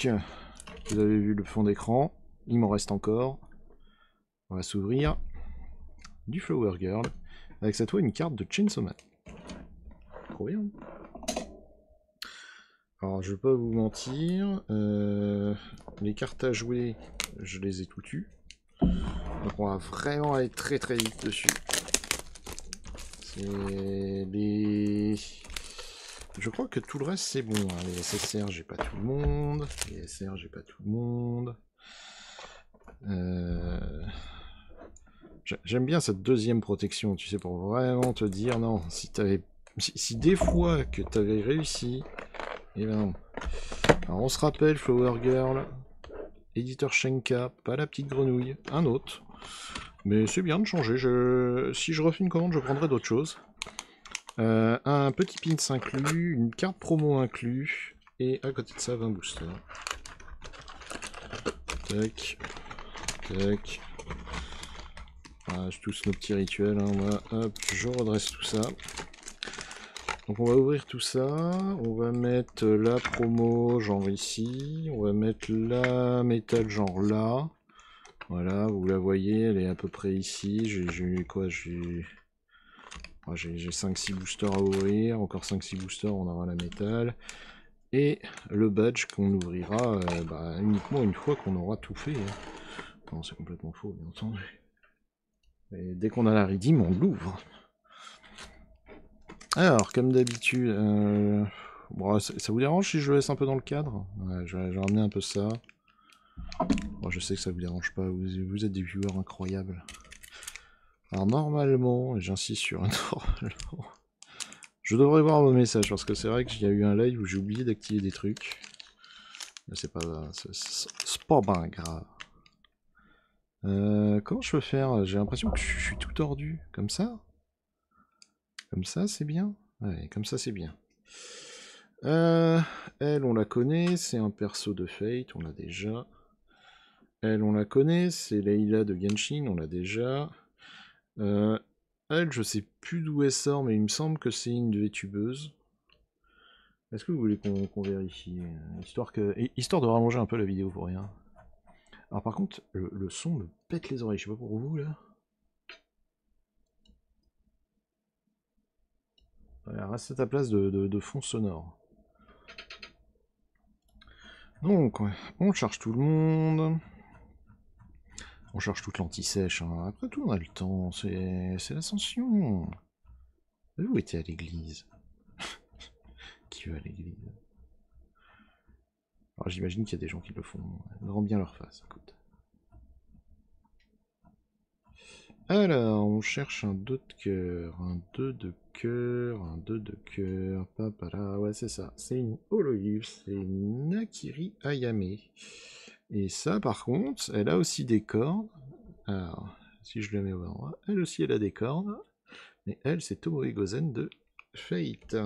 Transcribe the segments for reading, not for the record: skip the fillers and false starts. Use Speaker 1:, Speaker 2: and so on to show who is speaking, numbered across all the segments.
Speaker 1: Donc, vous avez vu le fond d'écran. Il m'en reste encore. On va s'ouvrir du Flower Girl. Avec cette fois une carte de Chainsaw Man. Trop bien. Alors, je vais pas vous mentir. Les cartes à jouer, je les ai toutes eues. Donc on va vraiment aller très très vite dessus. Je crois que tout le reste c'est bon. Hein. Les SSR, j'ai pas tout le monde. Les SR, j'ai pas tout le monde. J'aime bien cette deuxième protection, tu sais, pour vraiment te dire non. Si des fois que t'avais réussi, et ben non. Alors on se rappelle, Flower Girl, éditeur Shenka, pas la petite grenouille, un autre. Mais c'est bien de changer. Si je refais une commande, je prendrai d'autres choses. Un petit pins inclus, une carte promo inclus, et à côté de ça, 20 boosters. Tac, tac. Voilà, tous nos petits rituels. Hein. Voilà, hop, je redresse tout ça. Donc on va ouvrir tout ça. On va mettre la promo genre ici. On va mettre la métal genre là. Voilà, vous la voyez, elle est à peu près ici. J'ai quoi? J'ai 5-6 boosters à ouvrir. Encore 5-6 boosters, on aura la métal. Et le badge qu'on ouvrira uniquement une fois qu'on aura tout fait. Non, c'est complètement faux, bien entendu. Et dès qu'on a la redeem, on l'ouvre. Alors, comme d'habitude, bon, ça vous dérange si je laisse un peu dans le cadre? Ouais, je vais ramener un peu ça. Bon, je sais que ça vous dérange pas, vous êtes des viewers incroyables. Alors normalement, et j'insiste sur un normalement, je devrais voir vos messages, parce que c'est vrai qu'il y a eu un live où j'ai oublié d'activer des trucs. Mais c'est pas bien grave. Comment je peux faire? J'ai l'impression que je suis tout tordu. Comme ça? Comme ça, c'est bien? Ouais, comme ça, c'est bien. Elle, on la connaît, c'est un perso de Fate, on l'a déjà. Elle, on la connaît, c'est Layla de Genshin, on l'a déjà. Elle, je sais plus d'où elle sort, mais il me semble que c'est une VTubeuse. Est-ce que vous voulez qu'on vérifie? Histoire de rallonger un peu la vidéo pour rien. Alors par contre, le son me pète les oreilles, je sais pas pour vous là. Voilà, reste à ta place de fond sonore. Donc, on charge tout le monde. On charge toute l'anti-sèche. Hein. Après tout, on a le temps. C'est l'ascension. Vous étiez à l'église. Qui va à l'église? Alors j'imagine qu'il y a des gens qui le font. Grand bien leur face, écoute. Alors, on cherche un 2 de cœur, un 2 de cœur, un 2 de cœur, papala, ouais c'est ça, c'est une Holoïve, c'est une Nakiri Ayame. Et ça par contre, elle a aussi des cornes, alors, si je le mets au endroit, elle aussi elle a des cornes, mais elle c'est Tomoe Gozen de Fate.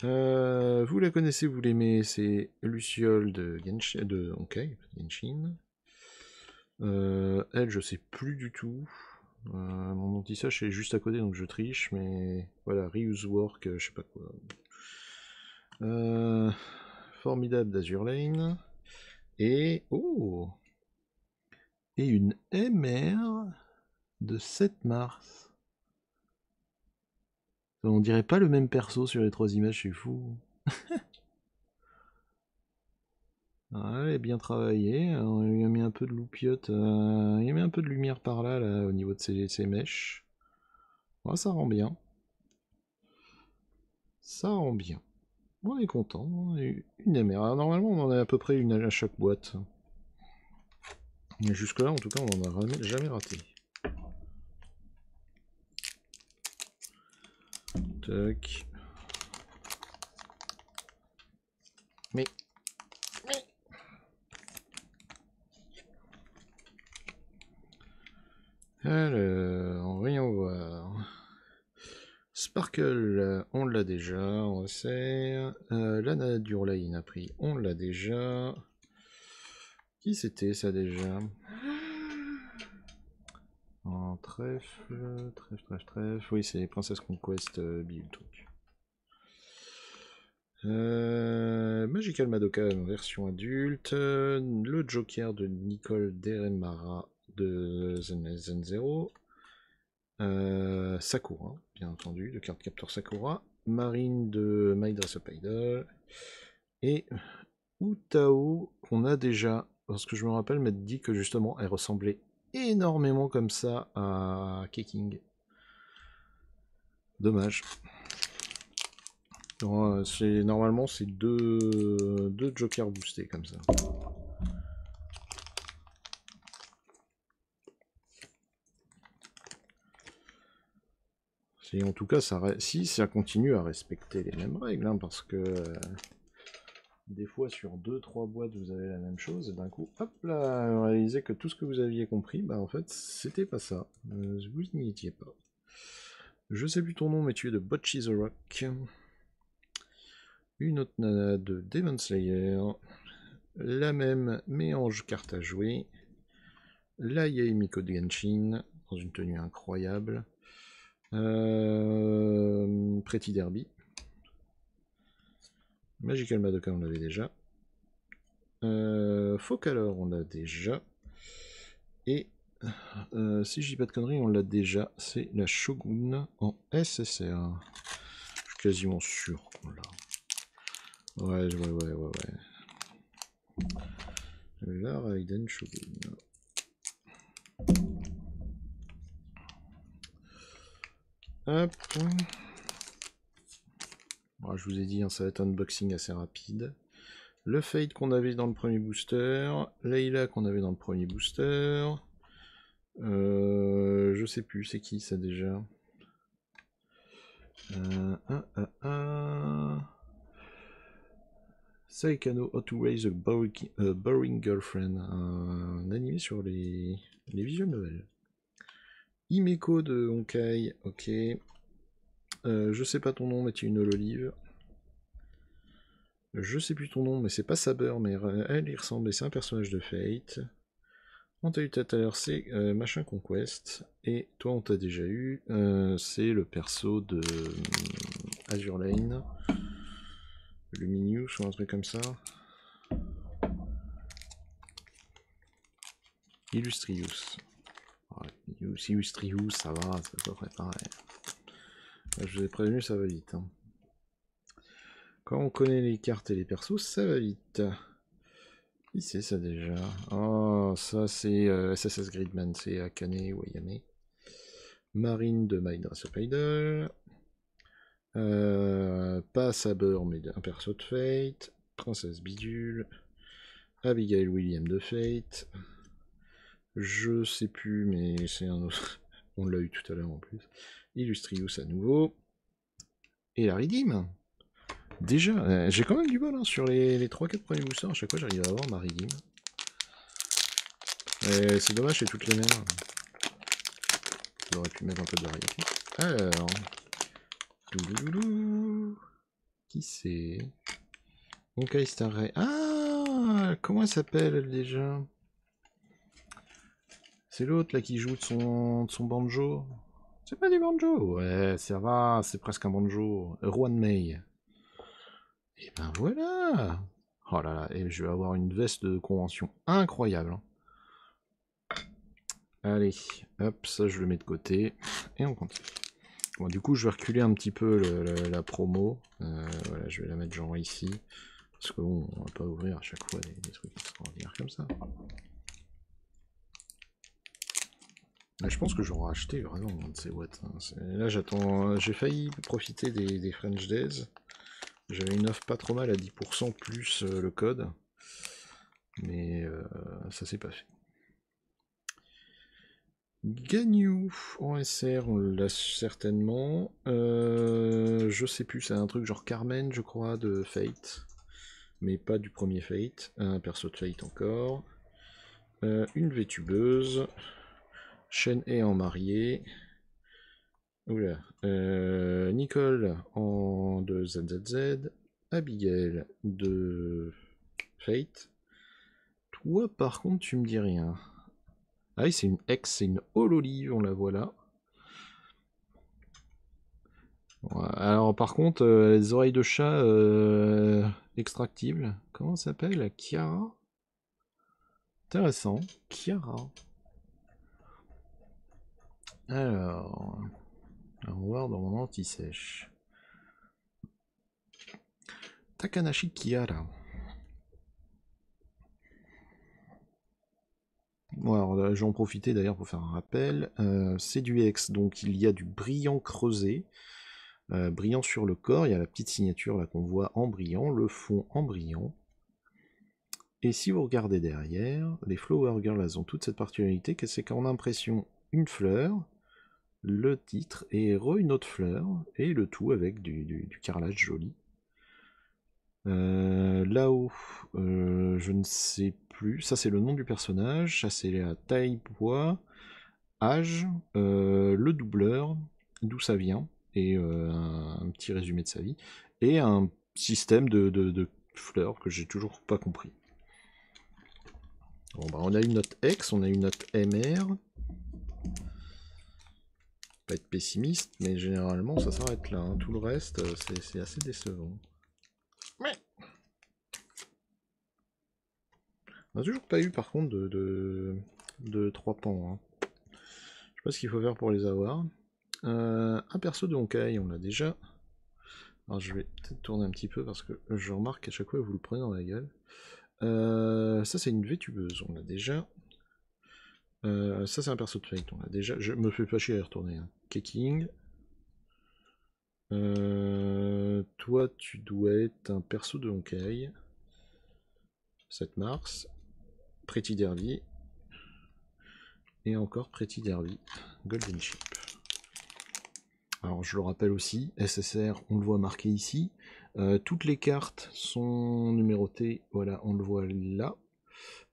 Speaker 1: Vous la connaissez, vous l'aimez, c'est Luciole de Genshin, Genshin. Elle, je sais plus du tout. Mon anti-sache est juste à côté, donc je triche, mais voilà, Reuse Work, je sais pas quoi. Formidable d'Azur Lane. Et. Oh! Et une MR de 7 mars. On dirait pas le même perso sur les 3 images, c'est fou. Ah, elle est bien travaillée, on lui a mis un peu de loupiote, il a mis un peu de lumière par là, au niveau de ses mèches. Ouais, ça rend bien. Ça rend bien. On est content, une MR. Alors, normalement, on en a à peu près une à chaque boîte. Mais jusque-là, en tout cas, on n'en a jamais raté. Tac. Mais. Alors, voyons voir. Sparkle, on l'a déjà, on sait. Lana Durlane a pris, on l'a déjà. Qui c'était ça déjà? En trèfle, trèfle. Oui, c'est Princess Conquest, Bill truc. Magical Madoka en version adulte. Le Joker de Nicole Deremara de Zen Zero. Sakura, bien entendu, de Card Captor Sakura. Marine de My Dress Up Idol. Et Utao, qu'on a déjà, parce que je me rappelle m'être dit que justement, elle ressemblait énormément comme ça à Keking. Dommage. Normalement, c'est deux jokers boostés comme ça. En tout cas, si ça continue à respecter les mêmes règles, hein, parce que des fois sur 2-3 boîtes vous avez la même chose, et d'un coup, hop là, vous réalisez que tout ce que vous aviez compris, bah en fait, c'était pas ça. Vous n'y étiez pas. Je sais plus ton nom, mais tu es de Bocchi the Rock. Une autre nana de Demon Slayer. La même mélange carte à jouer. La Yaemiko de Genshin, dans une tenue incroyable. Pretty Derby. Magical Madoka, on l'avait déjà. Focalor, on l'a déjà. Et si je dis pas de conneries, on l'a déjà. C'est la Shogun en SSR. Je suis quasiment sûr qu'on l'a. Ouais. La Raiden Shogun. Hop. Bon, je vous ai dit, hein, ça va être un unboxing assez rapide. Le Fade qu'on avait dans le premier booster. Layla qu'on avait dans le premier booster. Je sais plus, c'est qui ça déjà? Saikano How to Raise a Boring Girlfriend, un animé sur les visual novels. Himeko de Honkai, ok. Je sais pas ton nom, mais tu es une Olive. Je sais plus ton nom, mais c'est pas Saber, mais elle y ressemble, et c'est un personnage de Fate. On t'a eu tout à l'heure, c'est Machin Conquest, et toi on t'a déjà eu, c'est le perso de Azure Lane. Luminius ou un truc comme ça. Illustrius. Illustrius, ça va, c'est à peu près pareil. Je vous ai prévenu, ça va vite. Hein. Quand on connaît les cartes et les persos, ça va vite. Qui c'est ça déjà? Oh, ça c'est SSS Gridman, c'est Akane ou Ayame. Marine de My Dress Up Idol. Pas Saber, mais un perso de Fate. Princesse Bidule. Abigail William de Fate. Je sais plus, mais c'est un autre. On l'a eu tout à l'heure en plus. Illustrius à nouveau. Et la Redeem. Déjà, j'ai quand même du bol hein, sur les 3-4 premiers boosters. À chaque fois, j'arrive à avoir ma Redeem. C'est dommage, c'est toutes les mêmes. J'aurais pu mettre un peu de variété. Alors. Doulouloulou. Qui c'est? Honkai Star Rail. Ah, comment elle s'appelle déjà? C'est l'autre là qui joue de son banjo. C'est pas du banjo. Ouais, ça va, c'est presque un banjo. Juan Mei. Et ben voilà. Oh là là, et je vais avoir une veste de convention incroyable. Allez, hop, ça je le mets de côté. Et on continue. Bon, du coup, je vais reculer un petit peu la promo. Voilà, je vais la mettre genre ici. Parce que bon, on va pas ouvrir à chaque fois des trucs extraordinaires comme ça. Là, je pense que j'aurai acheté vraiment un de ces watts. Hein. Là, j'attends. J'ai failli profiter des French Days. J'avais une offre pas trop mal à 10% plus le code. Mais ça s'est pas fait. Ganyu en SR, on l'a certainement. Je sais plus, c'est un truc genre Carmen, je crois, de Fate. Mais pas du premier Fate. Un perso de Fate encore. Une vétubeuse. Shen est en mariée. Oula. Nicole en de ZZZ. Abigail de Fate. Toi, par contre, tu me dis rien. Ah oui, c'est une ex, c'est une Hololive, on la voit là. Ouais, alors par contre, les oreilles de chat extractibles, comment ça s'appelle? Kiara? Intéressant, Kiara. Alors, on va voir dans mon anti-sèche. Takanashi Kiara. Bon, alors j'en profiter d'ailleurs pour faire un rappel. C'est du X, donc il y a du brillant creusé. Brillant sur le corps, il y a la petite signature là qu'on voit en brillant, le fond en brillant. Et si vous regardez derrière, les Flower Girls elles ont toute cette particularité, que c'est qu'on a l'impression une fleur, le titre, et une autre fleur, et le tout avec du carrelage joli. Là-haut, je ne sais plus, ça c'est le nom du personnage, ça c'est la taille, poids, âge, le doubleur, d'où ça vient, et un petit résumé de sa vie, et un système de fleurs que j'ai toujours pas compris. Bon, bah, on a une note X, on a une note MR. Pas être pessimiste, mais généralement ça s'arrête là. Hein. Tout le reste, c'est assez décevant. Ouais. On n'a toujours pas eu par contre de 3 pans. Hein. Je sais pas ce qu'il faut faire pour les avoir. Un perso de Honkai, on l'a déjà. Alors je vais peut-être tourner un petit peu parce que je remarque qu'à chaque fois vous le prenez dans la gueule. Ça c'est une vétubeuse, on l'a déjà. Ça c'est un perso de Fate, on l'a déjà. Je me fais pas chier à y retourner. Hein. Keking. Toi tu dois être un perso de Honkai. 7 mars. Pretty Derby. Et encore Pretty Derby. Golden Ship. Alors je le rappelle aussi, SSR, on le voit marqué ici. Toutes les cartes sont numérotées, voilà, on le voit là.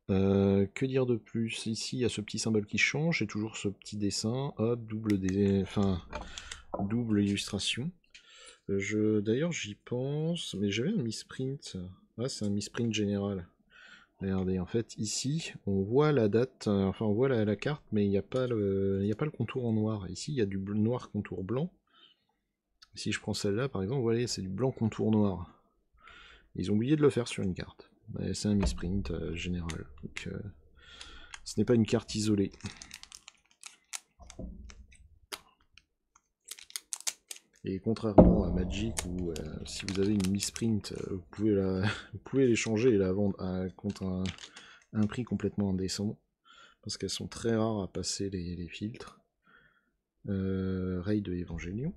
Speaker 1: Que dire de plus? Ici, il y a ce petit symbole qui change, et toujours ce petit dessin, hop, double illustration. D'ailleurs, j'y pense, mais j'avais un misprint. Ah, c'est un misprint général. Regardez, en fait, ici, on voit la date, enfin, on voit la carte, mais il n'y a pas le contour en noir. Ici, il y a du noir contour blanc. Si je prends celle-là, par exemple, vous voyez, c'est du blanc contour noir. Ils ont oublié de le faire sur une carte. C'est un misprint général. Donc, ce n'est pas une carte isolée. Et contrairement à Magic, où si vous avez une misprint, vous pouvez l'échanger et la vendre contre un prix complètement indécent. Parce qu'elles sont très rares à passer les filtres. Raid de Evangelion.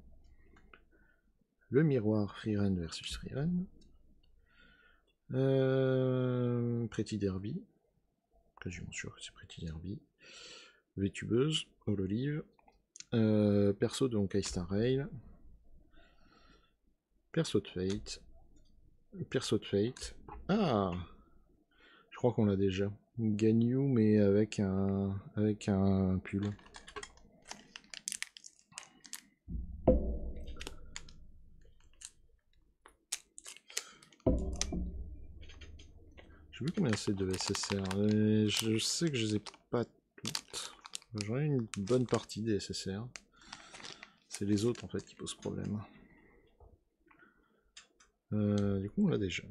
Speaker 1: Le miroir Freeren versus Freeren. Pretty Derby. Quasiment sûr que c'est Pretty Derby. Vétubeuse, Hololive. Perso de Honkai Star Rail. Perso de Fate. Perso de Fate. Ah, je crois qu'on l'a déjà. Ganyu, mais avec un pull. Je sais plus combien c'est de SSR. Je sais que je les ai pas toutes. J'en ai une bonne partie des SSR. C'est les autres en fait qui posent problème. Du coup, on l'a déjà.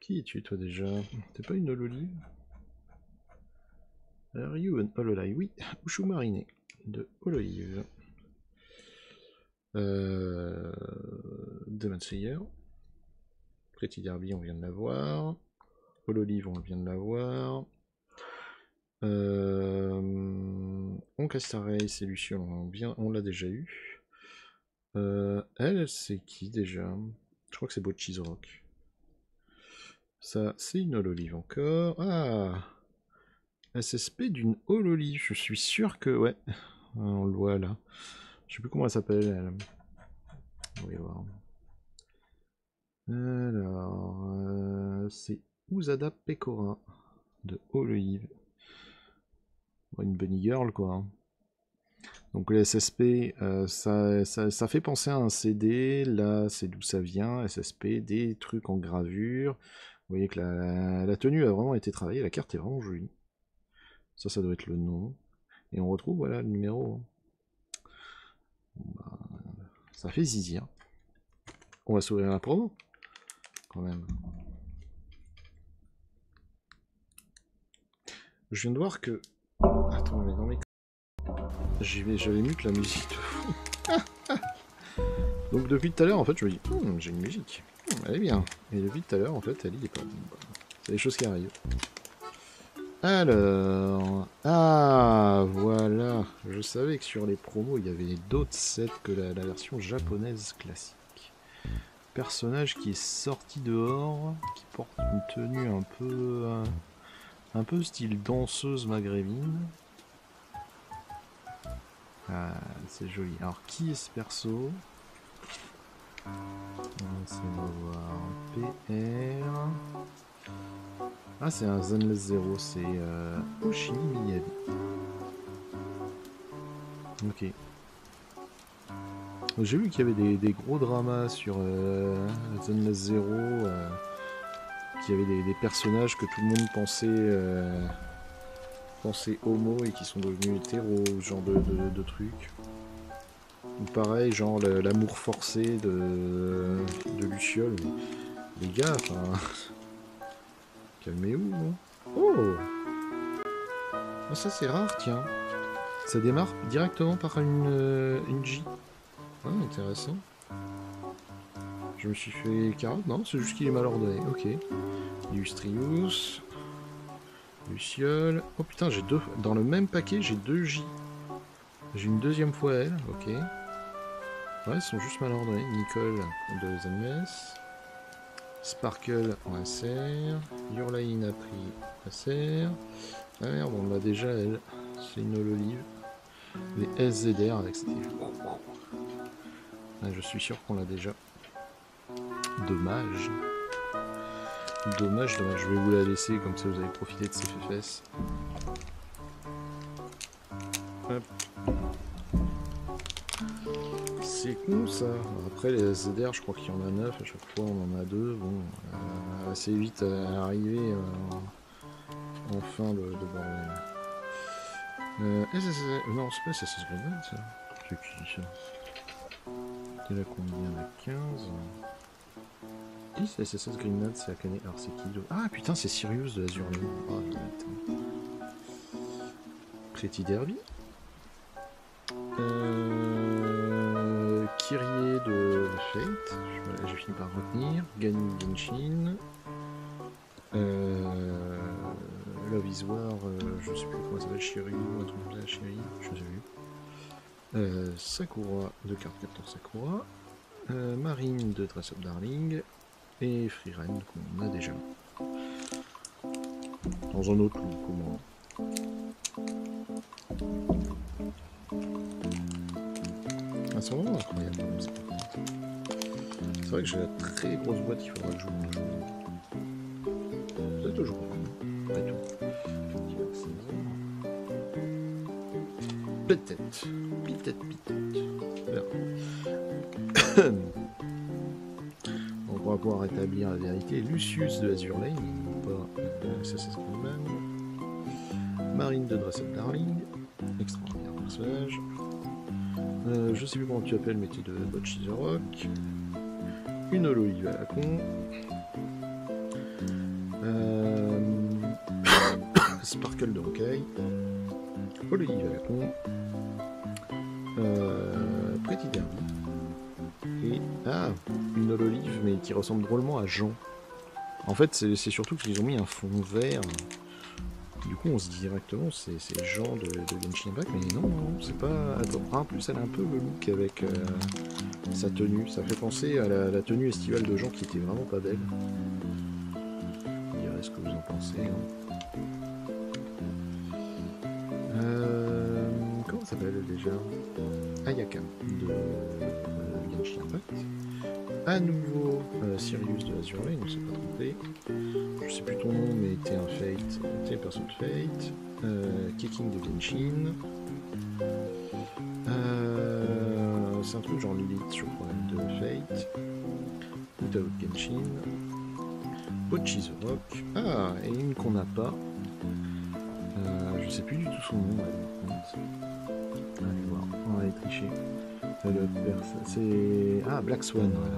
Speaker 1: Qui es-tu toi déjà? T'es pas une Hololive? Are you an Hololive? Oui, Ushu Mariné de Hololive. Demon Slayer. Pretty Derby, on vient de l'avoir. Hololive, on vient de l'avoir. Honkai Star Rail, c'est Lucian, on l'a déjà eu. Elle, c'est qui déjà? Je crois que c'est Bochizrock. Ça, c'est une Hololive encore. Ah, SSP d'une Hololive, je suis sûr que... Ouais, on le voit là. Je sais plus comment elle s'appelle, elle. On va voir. Alors, c'est Usada Pekora de Hololive. Une bunny girl, quoi. Hein. Donc le SSP, ça fait penser à un CD. Là, c'est d'où ça vient. SSP, des trucs en gravure. Vous voyez que la tenue a vraiment été travaillée. La carte est vraiment jolie. Ça doit être le nom. Et on retrouve, voilà, le numéro. Bah, ça fait zizir. On va s'ouvrir la promo, quand même. Je viens de voir que... Attends, mais non mais... J'avais mis que la musique de fond. Donc depuis tout à l'heure, en fait, je me dis, j'ai une musique. Elle est bien. Et depuis tout à l'heure, en fait, elle y est pas. C'est des choses qui arrivent. Alors... Ah, voilà. Je savais que sur les promos, il y avait d'autres sets que la version japonaise classique. Personnage qui est sorti dehors, qui porte une tenue un peu style danseuse maghrébine. Ah, c'est joli. Alors, qui est ce perso? On va voir. PR. Ah, c'est un Zenless Zero, c'est Oshimi Miyabi. Ok. J'ai vu qu'il y avait des gros dramas sur Zenless Zero, qu'il y avait des personnages que tout le monde pensait homo et qui sont devenus hétéros, ce genre de trucs. Ou pareil, genre l'amour forcé de Luciole. Les gars, enfin... Calmez-vous, non? Oh! Ah, ça c'est rare, tiens. Ça démarre directement par une J. Ah, intéressant. Je me suis fait carotte? Non, c'est juste qu'il est mal ordonné. Ok. Illustrius. Luciole. Oh putain, j'ai deux... Dans le même paquet, j'ai deux J. J'ai une deuxième fois elle, ok. Ouais, ils sont juste mal ordonnés. Nicole de Zenless. Sparkle en SR. Yurlain a pris SR. Ah merde, on l'a déjà elle. C'est une Hololive. Les SZR avec cette... Ah, je suis sûr qu'on l'a déjà. Dommage. Dommage, dommage. Je vais vous la laisser, comme ça vous allez profiter de ces fesses. Hop. C'est con ça. Après les SZR, je crois qu'il y en a 9, à chaque fois on en a 2. Bon, assez vite à arriver en fin de bordel. Non, c'est pas SSS Grenade ça. C'est qui ça? T'es là combien? La 15. 10 SSS Grenade, c'est Akane. Alors c'est qui? Ah putain, c'est Sirius de Azure Lane. Oh, Pretty Derby. Kyrie de Fate, j'ai fini par retenir. Ganin Genshin. Love is War, je sais plus comment ça s'appelle, Shiryu, un truc comme ça, Shiri, je sais plus. Sakura de Card Captor Sakura. Marine de Dress Up Darling. Et Freeren qu'on a déjà. Dans un autre look, au moins. Ah, c'est vraiment incroyable. C'est vrai que j'ai la très grosse boîte, il faudra que je joue un jour. C'est toujours pas tout. Peut-être. On va pouvoir rétablir la vérité. Lucius de Azure Lane, pas SSS Command. Marine de Dress Up Darling. Extraordinaire personnage. Je sais plus comment tu appelles, mais tu es de Bocchi the Rock. Une Hololive à la con. Sparkle de Honkai. Hololive à la con. Pretty Derby. Et une Hololive, mais qui ressemble drôlement à Jean. En fait, c'est surtout qu'ils ont mis un fond vert. Du coup, on se dit directement, c'est Jean de Genshin Impact, mais non, c'est pas... Attends, en plus, elle a un peu le look avec sa tenue. Ça fait penser à la tenue estivale de Jean qui était vraiment pas belle. Vous direz ce que vous en pensez. Hein. Comment ça s'appelle déjà? Ayaka de Genshin Impact. À nouveau, Sirius de Azure Lane, on ne s'est pas trompé. Je sais plus ton nom, mais t'es un Fate, t'es un perso de Fate. Keking de Genshin. C'est un truc genre Lilith, je crois, de Fate. Utah de Genshin. Bocchi the Rock. Ah, et une qu'on n'a pas. Je sais sais plus du tout son nom. Allez voir, on va aller tricher. C'est... Ah, Black Swan, voilà.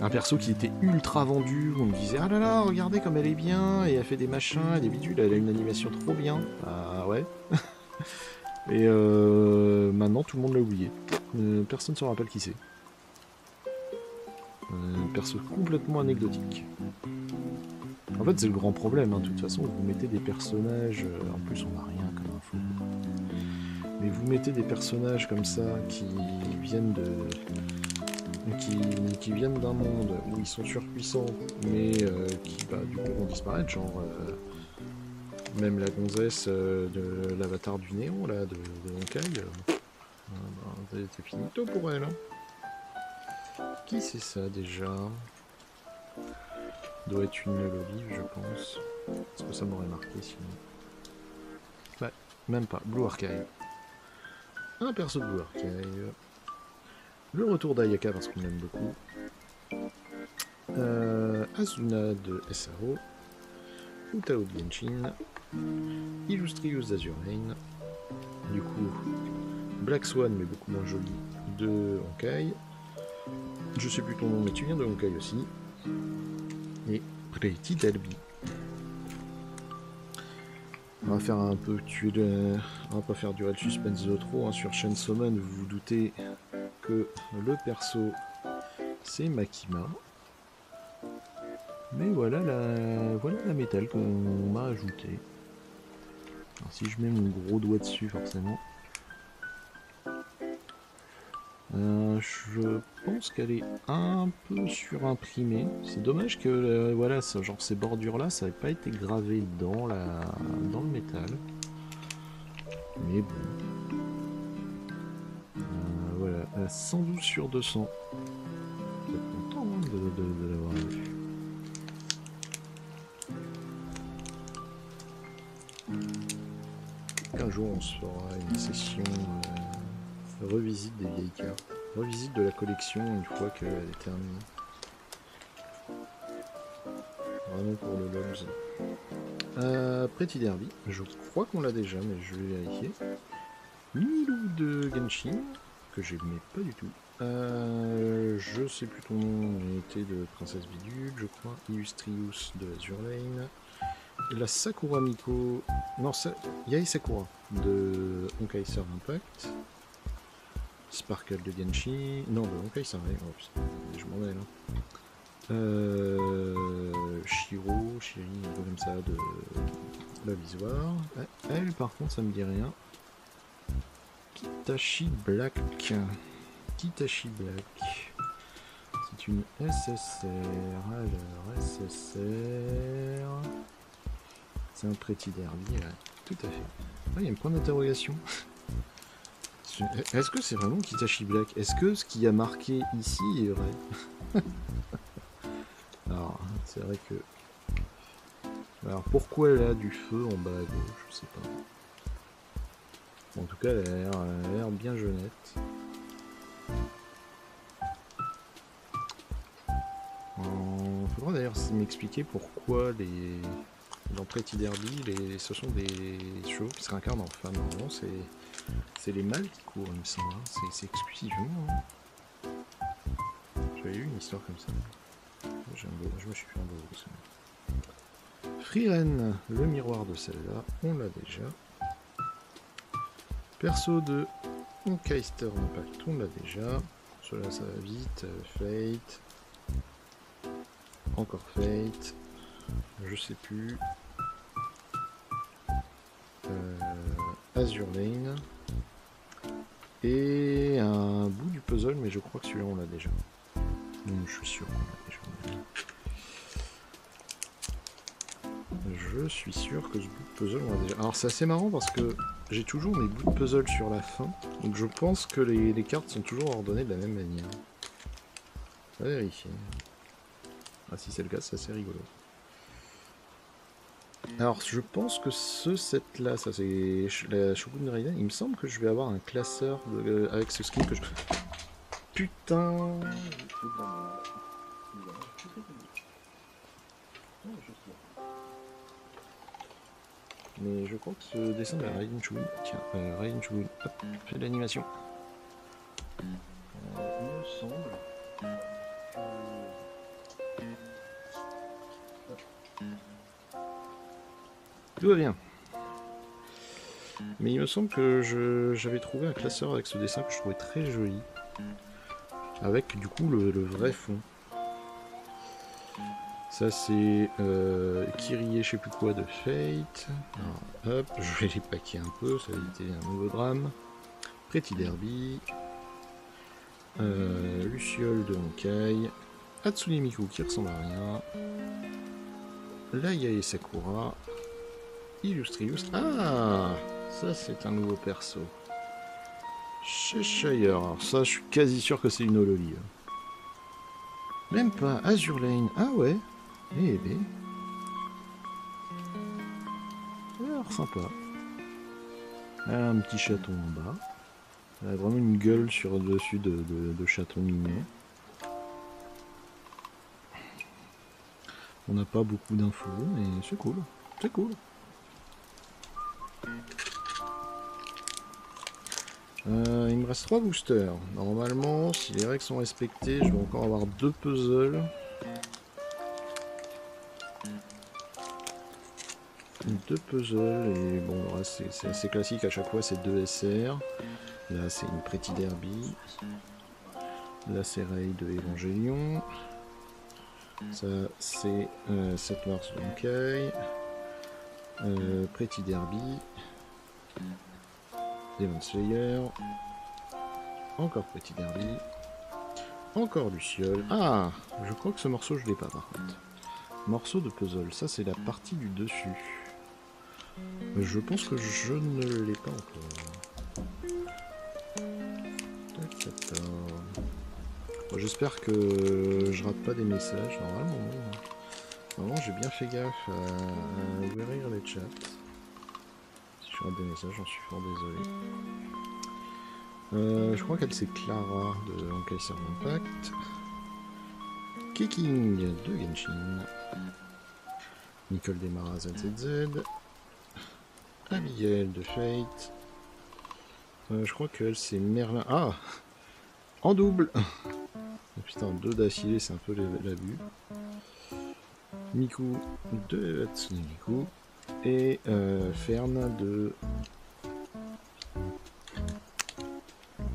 Speaker 1: Un perso qui était ultra vendu, on me disait ah là là, regardez comme elle est bien, et elle fait des machins, des bidules, elle a une animation trop bien. Ah ouais. Et maintenant tout le monde l'a oublié. Personne ne se rappelle qui c'est. Perso complètement anecdotique. En fait c'est le grand problème, hein. De toute façon vous mettez des personnages, en plus on n'a rien comme info. Mais vous mettez des personnages comme ça qui viennent de... Qui viennent d'un monde où ils sont surpuissants, mais qui bah, du coup vont disparaître, genre même la gonzesse de l'avatar du néon, là, de Honkai, c'est finito pour elle. Hein. Qui c'est ça déjà? Doit être une Lolive, je pense. Est-ce que ça m'aurait marqué sinon? Ouais, même pas. Blue Archive. Un perso de Blue Archive. Le retour d'Ayaka parce qu'on l'aime beaucoup. Asuna de SAO. Utao de Genshin. Illustrious d'Azur Lane. Du coup, Black Swan, mais beaucoup moins joli, de Honkai. Je sais plus ton nom, mais tu viens de Honkai aussi. Et Pretty Derby. On va faire un peu tuer de... On va pas faire durer le suspense de trop. Hein. Sur Chainsaw Man, vous vous doutez que le perso, c'est Makima. Mais voilà la métal qu'on m'a ajoutée. Alors si je mets mon gros doigt dessus, forcément. Je pense qu'elle est un peu surimprimée. C'est dommage que voilà, genre ces bordures là, ça n'ait pas été gravé dans le métal. Mais bon. Voilà, 112 sur 200. Vous êtes content hein, de l'avoir vu. Un jour on se fera une session revisite des vieilles cartes. Revisite de la collection une fois qu'elle est terminée. Vraiment pour le LOLs. Pretty Derby, je crois qu'on l'a déjà, mais je vais vérifier. Milou de Genshin, que je n'aimais pas du tout. Je sais plus ton nom, était de Princesse Bidule, je crois. Illustrious de Azur Lane. La Sakura Miko. Non, Yai Sakura de Honkai Star Impact. Sparkle de Genshin. Non, de Honkai Star Impact. Oh putain, je m'en vais là. Shiri, un peu comme ça, de la Visoire. Elle, par contre, ça me dit rien. Kitashi Black. Kitashi Black. C'est une SSR. Alors, SSR. C'est un Pretty Derby, ouais. Tout à fait. Ah, il y a un point d'interrogation. Est-ce que c'est vraiment Kitashi Black? Est-ce que ce qui a marqué ici est vrai? Alors, c'est vrai que... Alors, pourquoi elle a du feu en bas à gauche? Je sais pas. Bon, en tout cas, elle a l'air bien jeunette. Il faudra d'ailleurs m'expliquer pourquoi dans Pretty Derby, ce sont des chevaux qui se réincarnent en femmes. Normalement, c'est les mâles qui courent, il me semble. Hein. C'est exclusivement. Hein. J'avais eu une histoire comme ça. Je me suis fait un beau aussi. Frieren, le miroir de celle-là, on l'a déjà. Perso de Honkai Star Impact, on l'a déjà. Cela ça va vite. Fate. Encore Fate. Je sais plus. Azur Lane. Et un bout du puzzle, mais je crois que celui-là on l'a déjà. Je suis sûr qu'on l'a déjà. Je suis sûr que ce bout de puzzle on l'a déjà. Alors c'est assez marrant parce que j'ai toujours mes bouts de puzzle sur la fin. Donc je pense que les cartes sont toujours ordonnées de la même manière. On va vérifier. Ah si c'est le cas, c'est assez rigolo. Alors je pense que ce set là, ça c'est la Shogun Raiden. Il me semble que je vais avoir un classeur avec ce skin que je... Putain. Mais je crois que ce dessin de Raiden Chun, tiens, Raiden Chun, hop, fait de l'animation. Il me semble que... Tout va bien. Mais il me semble que j'avais trouvé un classeur avec ce dessin que je trouvais très joli. Avec du coup le vrai fond. Ça c'est Kyrie je sais plus quoi de Fate. Alors, hop, je vais les paquer un peu, ça va éviter un nouveau drame. Pretty Derby. Luciole de Honkai. Hatsune Miku qui ressemble à rien. Laia et Sakura. Illustrius. Ah, ça c'est un nouveau perso. Cheshire. Alors ça je suis quasi sûr que c'est une hololie. Même pas. Azure Lane. Ah ouais. Eh ben. Alors sympa. Un petit chaton en bas. Elle a vraiment une gueule sur le dessus de chaton mimé. On n'a pas beaucoup d'infos, mais c'est cool. C'est cool. Il me reste 3 boosters. Normalement, si les règles sont respectées, je vais encore avoir 2 puzzles. 2 puzzles, et bon, le reste c'est assez classique, à chaque fois c'est 2 SR. Là c'est une Pretty Derby. Là c'est Ray de Evangelion. Ça c'est 7 mars de Honkai. Pretty Derby. Demon Slayer. Encore Pretty Derby. Encore Luciole. Ah, je crois que ce morceau je l'ai pas par contre. Morceau de puzzle, ça c'est la partie du dessus. Je pense que je ne l'ai pas encore. Bon, j'espère que je rate pas des messages. Normalement j'ai bien fait gaffe à ouvrir les chats. Si je rate des messages, j'en suis fort désolé. Je crois qu'elle c'est Clara de Honkai Star Impact. Kicking de Genshin. Nicole Demara ZZZ. Abigail de Fate. Je crois qu'elle c'est Merlin. Ah, en double. Oh, putain, 2 d'affilée, c'est un peu l'abus. Miku de Hatsune Miku. Et Fern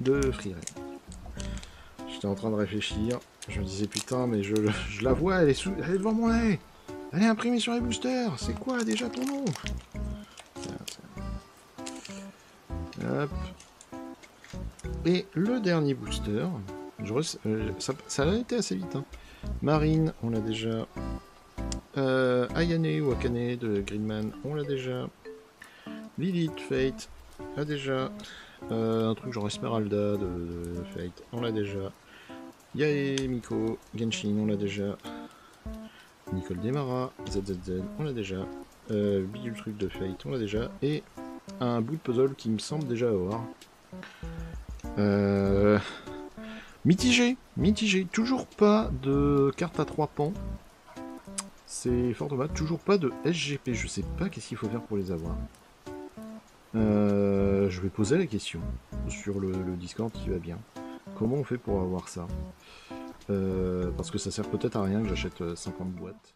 Speaker 1: de Freeren. J'étais en train de réfléchir. Je me disais putain, mais je la vois, elle est devant mon nez. Elle est imprimée sur les boosters. C'est quoi déjà ton nom? Hop. Et le dernier booster, ça a été assez vite. Hein. Marine, on l'a déjà. Ayane ou Akane de Greenman, on l'a déjà. Lilith, Fate, a déjà. Un truc genre Esmeralda de Fate, on l'a déjà. Yae, Miko, Genshin, on l'a déjà. Nicole Demara, ZZZ, on l'a déjà. Bidule truc de Fate, on l'a déjà. Et un bout de puzzle qui me semble déjà avoir. Mitigé, toujours pas de carte à 3 pans. C'est fort dommage, toujours pas de SGP, je sais pas qu'est-ce qu'il faut faire pour les avoir. Je vais poser la question sur le Discord qui va bien. Comment on fait pour avoir ça? Parce que ça sert peut-être à rien que j'achète 50 boîtes.